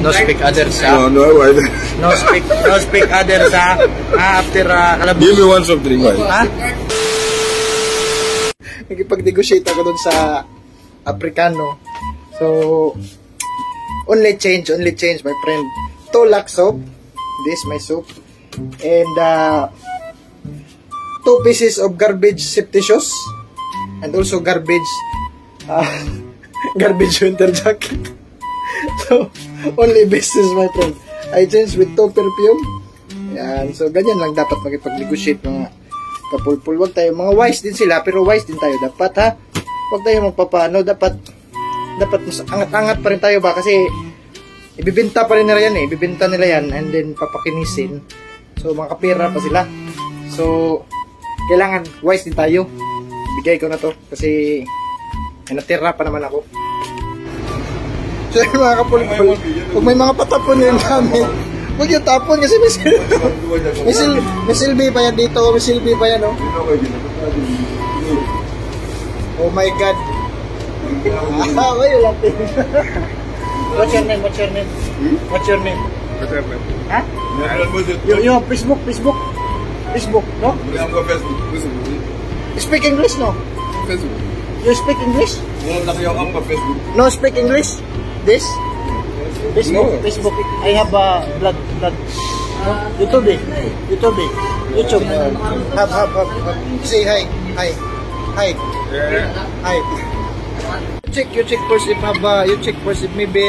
No speak others, ha? No, why? No speak others, ha? After kalabos. Give me one soft drink, why? Ha? Nakipag-negotiate ako dun sa Africano. So, only change, my friend. 2 lakh soap. This, my soap. And, 2 pieces of garbage safety shoes. And also garbage, garbage winter jacket. So, only basis, my friend. I changed with 2 perfume. Yan. So, ganyan lang dapat makipag-negotiate mga kapulpul. Wag tayo, mga wise din sila, pero wise din tayo dapat, ha? Wag tayo magpapaano, dapat mas angat-angat pa rin tayo ba? Kasi, ibibenta pa rin nila yan, eh. Ibibenta nila yan, and then papakinisin. So, mga kapira pa sila. So, kailangan wise din tayo. Bigay ko na to, kasi natira pa naman ako. So, mga kapulpul, kung may mga patapon yun namin, huwag yung tapon kasi may silbi pa yan dito, may silbi pa yan, oh. Oh my God. Why you laughing? What's your name? What's your name? What's your name? Huh? You have Facebook, no? Speak English, no? Facebook. You speak English? No, speak English? This? Facebook. I have blood. YouTube. Have. Say hi. Hi. You check first if maybe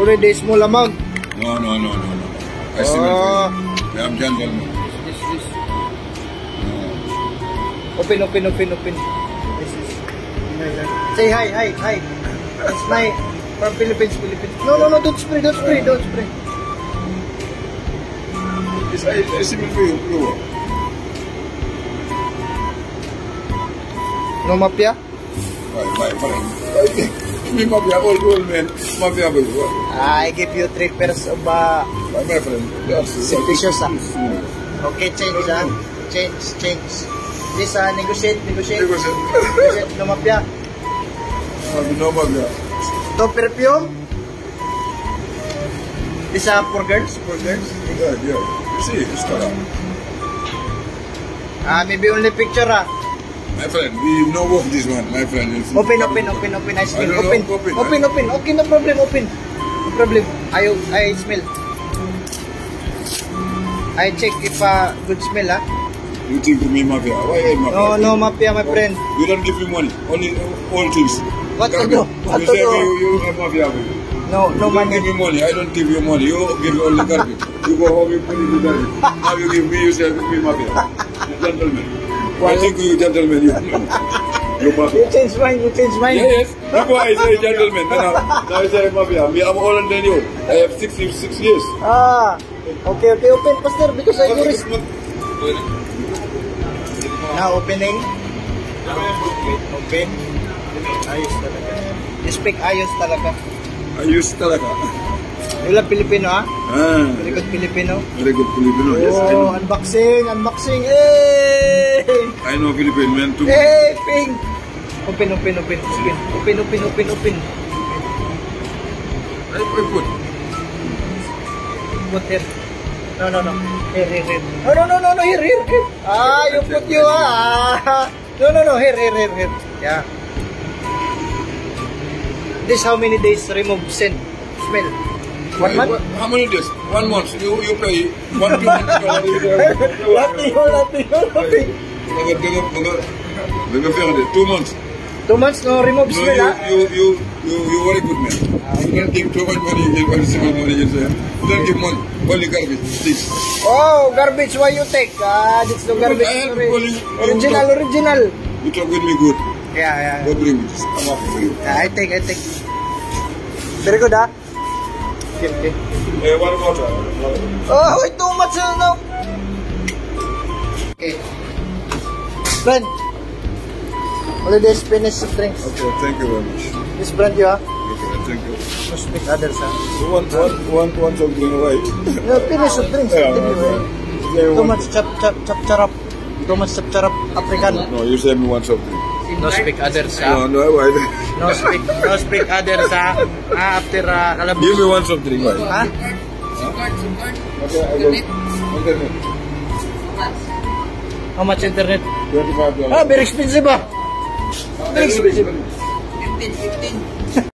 already small amount. No. I see I'm gentleman. This. Open. This is. Say hi. It's my from Philippines. No, don't spray. Yes, I see me for you. No mafia? Bye. Me mafia, old man. Mafia, boy. I give you 3 pairs of My friend. Yes. shoes. Okay, change. This negotiate. No mafia. No mafia. To perfume. This for girls. Yeah. You see, it's color. Maybe only picture, My friend, we know of this one, my friend. Open. I smell. Open. Okay, no problem. Open. No problem. I smell. I check if good smell, You think to me mafia? Why mafia? No mafia, my friend. You don't give me money, only all things. What to do? You say you are mafia. No You don't money. give me money, I don't give you money. You give me only garbage. You go home, you put it in garbage. Now you give me, you say give me mafia. You gentleman. I think you gentleman, you mafia. You change mind. Yes. Before I say gentleman, now I say mafia. I'm older than you. I have 6 years. Okay. Open, Pastor, because I do risk. Now opening. Open. Ayos talaga. You speak ayos talaga. Ayos talaga. You love Filipino, ha? Very good Filipino. Very good Filipino, yes, I know. Unboxing. Hey! I know Filipino man too. Hey, ping! Open. I put. Put here. No. Here. No, here. You put you, No, here. Yeah. This how many days remove scent, smell? 1 month? How many days? 1 month. You pay 1 month. Nothing. They go 2 months. 2 months no remove smell, You very good man. You don't give too much money. You give small money. You don't give money. Only garbage. Please. Oh, garbage. Why you take? This no garbage. Original. You talk with me good. Yeah. Go bring me this. I'm happy for you. Yeah, I take. Very good, Okay. One water. Oh, wait, too much now. Okay. Friend, holidays finish drinks. Okay, thank you very much. This brand you, Okay, thank you. No speak others, You want something away? No, finish of drinks. Too much chap charap. Too much chap charap African. No, you say me want something. No speak others, No, no, why? No speak others, after kalabos. Give me one soft drink, why? Ha? Okay, I go. Internet. How much internet? $25. Very expensive, Very expensive. 15.